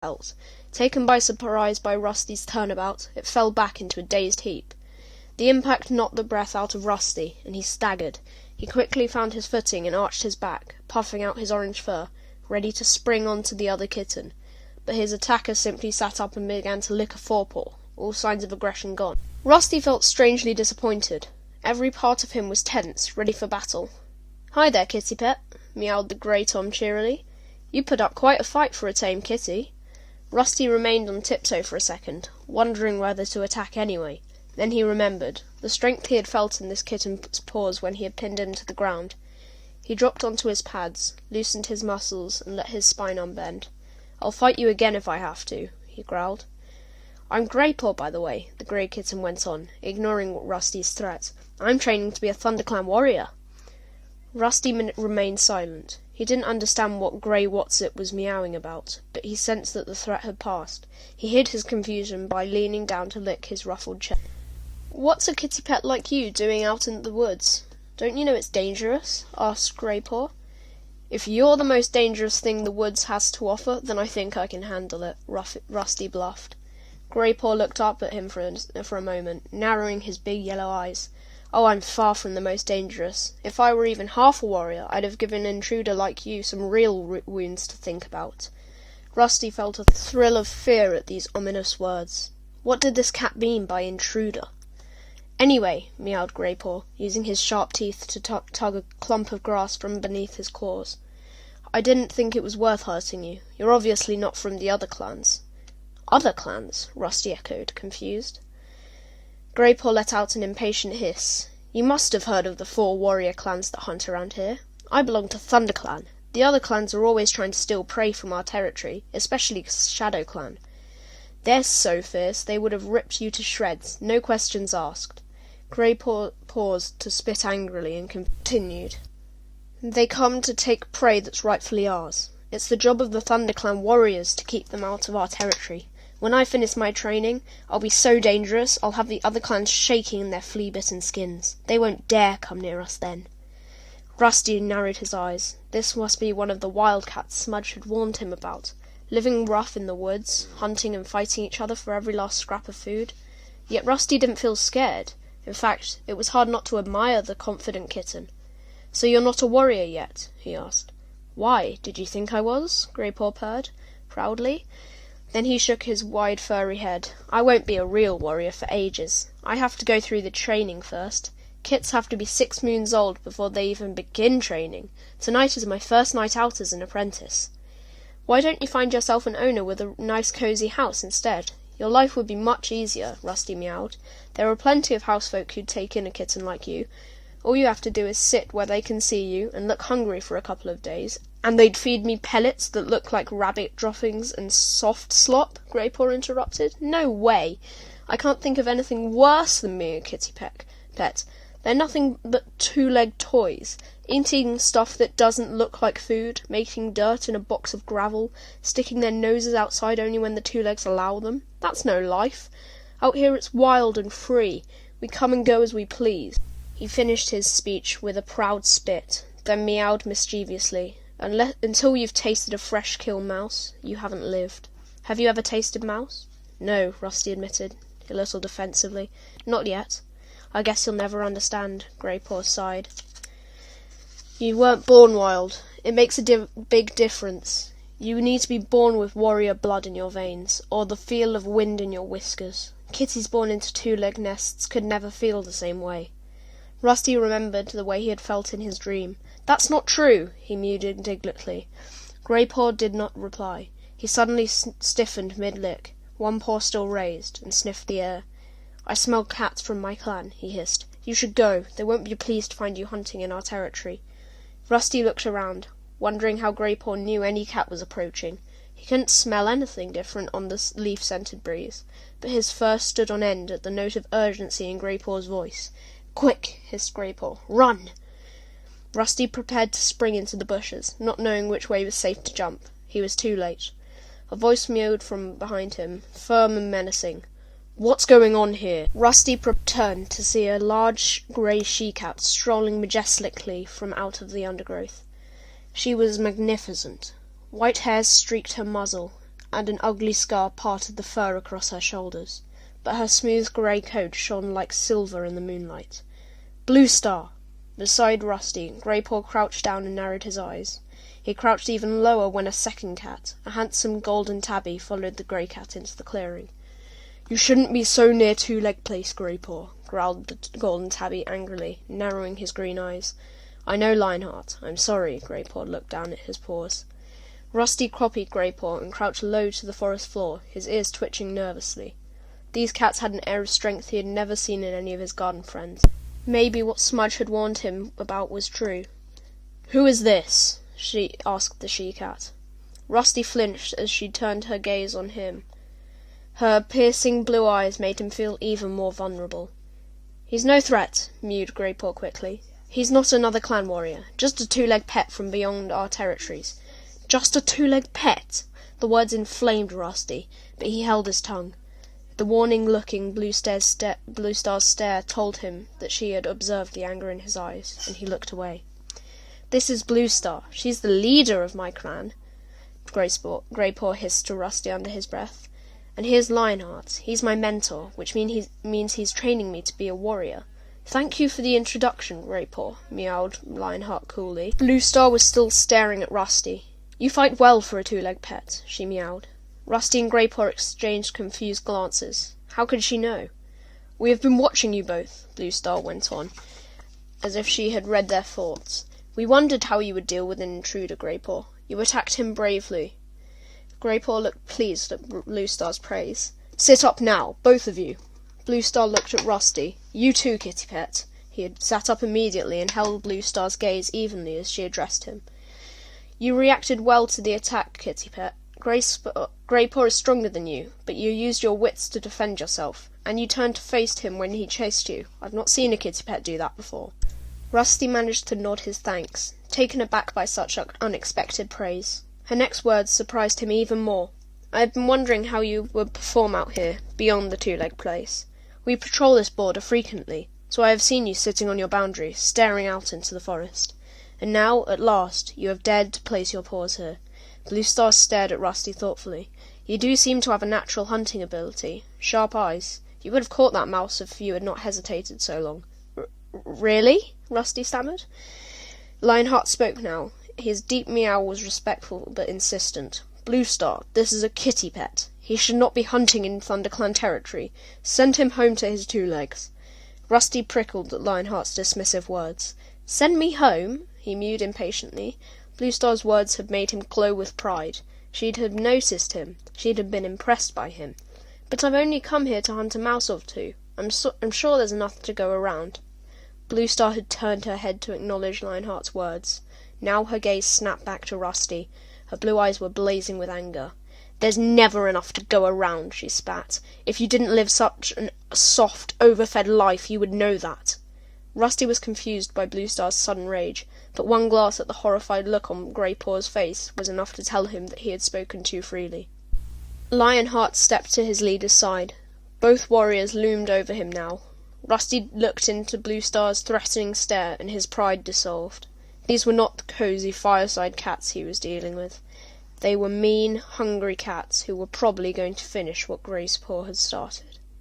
belt. Taken by surprise by Rusty's turnabout, it fell back into a dazed heap. The impact knocked the breath out of Rusty, and he staggered. He quickly found his footing and arched his back, puffing out his orange fur, ready to spring onto the other kitten. But his attacker simply sat up and began to lick a forepaw, all signs of aggression gone. Rusty felt strangely disappointed. Every part of him was tense, ready for battle. "Hi there, kitty pet," meowed the grey Tom cheerily. "You put up quite a fight for a tame kitty." Rusty remained on tiptoe for a second, wondering whether to attack anyway. Then he remembered the strength he had felt in this kitten's paws when he had pinned him to the ground. He dropped onto his pads, loosened his muscles, and let his spine unbend. "I'll fight you again if I have to," he growled. "I'm Greypaw, by the way," the grey kitten went on, ignoring Rusty's threat. "I'm training to be a ThunderClan warrior." Rusty remained silent. He didn't understand what Grey Whatsit was meowing about, but he sensed that the threat had passed. He hid his confusion by leaning down to lick his ruffled chest. "What's a kitty pet like you doing out in the woods? Don't you know it's dangerous?" asked Greypaw. "If you're the most dangerous thing the woods has to offer, then I think I can handle it," Rusty bluffed. Greypaw looked up at him for a moment, narrowing his big yellow eyes. "Oh, I'm far from the most dangerous. If I were even half a warrior, I'd have given an intruder like you some real wounds to think about." Rusty felt a thrill of fear at these ominous words. What did this cat mean by intruder? "Anyway," meowed Greypaw, using his sharp teeth to tug a clump of grass from beneath his claws, "I didn't think it was worth hurting you. You're obviously not from the other clans." "Other clans?" Rusty echoed, confused. Greypaw let out an impatient hiss. "You must have heard of the 4 warrior clans that hunt around here. I belong to ThunderClan. The other clans are always trying to steal prey from our territory, especially ShadowClan. They're so fierce they would have ripped you to shreds, no questions asked." Greypaw paused to spit angrily and continued. "They come to take prey that's rightfully ours. It's the job of the ThunderClan warriors to keep them out of our territory. When I finish my training, I'll be so dangerous I'll have the other clans shaking in their flea-bitten skins. They won't dare come near us then." Rusty narrowed his eyes. This must be one of the wildcats Smudge had warned him about, living rough in the woods, hunting and fighting each other for every last scrap of food. Yet Rusty didn't feel scared. In fact, it was hard not to admire the confident kitten. "So you're not a warrior yet?" he asked. "Why, did you think I was?" Greypaw purred, proudly. Then he shook his wide furry head. "I won't be a real warrior for ages. I have to go through the training first. Kits have to be 6 moons old before they even begin training. Tonight is my first night out as an apprentice." "Why don't you find yourself an owner with a nice cozy house instead? Your life would be much easier," Rusty meowed. "There are plenty of housefolk who'd take in a kitten like you. All you have to do is sit where they can see you and look hungry for a couple of days." "And they'd feed me pellets that look like rabbit droppings and soft slop?" Greypaw interrupted. "No way! I can't think of anything worse than being a kitty pet. They're nothing but 2-legged toys, eating stuff that doesn't look like food, making dirt in a box of gravel, sticking their noses outside only when the 2 legs allow them. That's no life. Out here it's wild and free. We come and go as we please." He finished his speech with a proud spit, then meowed mischievously. "Until you've tasted a fresh kill mouse, you haven't lived. Have you ever tasted mouse?" "No," Rusty admitted, a little defensively. "Not yet. I guess you'll never understand," Greypaw sighed. "You weren't born wild. It makes a big difference. You need to be born with warrior blood in your veins, or the feel of wind in your whiskers. Kitties born into 2-leg nests could never feel the same way." Rusty remembered the way he had felt in his dream. "That's not true," he mewed indignantly. Greypaw did not reply. He suddenly stiffened mid-lick, one paw still raised, and sniffed the air. "I smell cats from my clan," he hissed. "You should go. They won't be pleased to find you hunting in our territory." Rusty looked around, wondering how Greypaw knew any cat was approaching. He couldn't smell anything different on the leaf-scented breeze, but his fur stood on end at the note of urgency in Greypaw's voice. "Quick!" hissed Greypaw. "Run!" Rusty prepared to spring into the bushes, not knowing which way was safe to jump. He was too late. A voice mewed from behind him, firm and menacing. "What's going on here?" Rusty turned to see a large grey she-cat strolling majestically from out of the undergrowth. She was magnificent. White hairs streaked her muzzle, and an ugly scar parted the fur across her shoulders, but her smooth grey coat shone like silver in the moonlight. "Blue Star!" Beside Rusty, Greypaw crouched down and narrowed his eyes. He crouched even lower when a second cat, a handsome golden tabby, followed the grey cat into the clearing. "You shouldn't be so near Two-Leg Place, Greypaw," growled the golden tabby angrily, narrowing his green eyes. "I know, Lionheart. I'm sorry." Greypaw looked down at his paws. Rusty copied Greypaw and crouched low to the forest floor, his ears twitching nervously. These cats had an air of strength he had never seen in any of his garden friends. Maybe what Smudge had warned him about was true. "Who is this?" she asked the she-cat. Rusty flinched as she turned her gaze on him. Her piercing blue eyes made him feel even more vulnerable. "He's no threat," mewed Greypaw quickly. "He's not another clan warrior, just a two-legged pet from beyond our territories." Just a two-legged pet! The words inflamed Rusty, but he held his tongue. The warning-looking Blue Star's stare told him that she had observed the anger in his eyes, and he looked away. "This is Blue Star. She's the leader of my clan," Greypaw hissed to Rusty under his breath. "And here's Lionheart. He's my mentor, which means he's training me to be a warrior." "Thank you for the introduction, Greypaw," meowed Lionheart coolly. Blue Star was still staring at Rusty. "You fight well for a two-legged pet," she meowed. Rusty and Greypaw exchanged confused glances. How could she know? "We have been watching you both," Blue Star went on, as if she had read their thoughts. "We wondered how you would deal with an intruder, Greypaw. You attacked him bravely." Greypaw looked pleased at Blue Star's praise. "Sit up now, both of you." Blue Star looked at Rusty. "You too, kitty pet." He had sat up immediately and held Blue Star's gaze evenly as she addressed him. "You reacted well to the attack, kitty pet. Greypaw is stronger than you, but you used your wits to defend yourself, and you turned to face him when he chased you. I've not seen a kitty pet do that before." Rusty managed to nod his thanks, taken aback by such unexpected praise. Her next words surprised him even more. "I have been wondering how you would perform out here, beyond the Two-Leg Place. We patrol this border frequently, so I have seen you sitting on your boundary, staring out into the forest. And now, at last, you have dared to place your paws here." Blue Star stared at Rusty thoughtfully. "You do seem to have a natural hunting ability. Sharp eyes. You would have caught that mouse if you had not hesitated so long." "Really?" Rusty stammered. Lionheart spoke now. His deep meow was respectful but insistent. "Blue Star, this is a kitty pet. He should not be hunting in ThunderClan territory. Send him home to his two legs." Rusty prickled at Lionheart's dismissive words. "Send me home?" he mewed impatiently. Blue Star's words had made him glow with pride. She'd have noticed him. She'd have been impressed by him. "But I've only come here to hunt a mouse or two. I'm sure there's enough to go around." Blue Star had turned her head to acknowledge Lionheart's words. Now her gaze snapped back to Rusty. Her blue eyes were blazing with anger. "There's never enough to go around," she spat. "If you didn't live such a soft, overfed life, you would know that." Rusty was confused by Blue Star's sudden rage, but one glance at the horrified look on Greypaw's face was enough to tell him that he had spoken too freely. Lionheart stepped to his leader's side. Both warriors loomed over him now. Rusty looked into Blue Star's threatening stare, and his pride dissolved. These were not the cosy fireside cats he was dealing with. They were mean, hungry cats who were probably going to finish what Greypaw had started.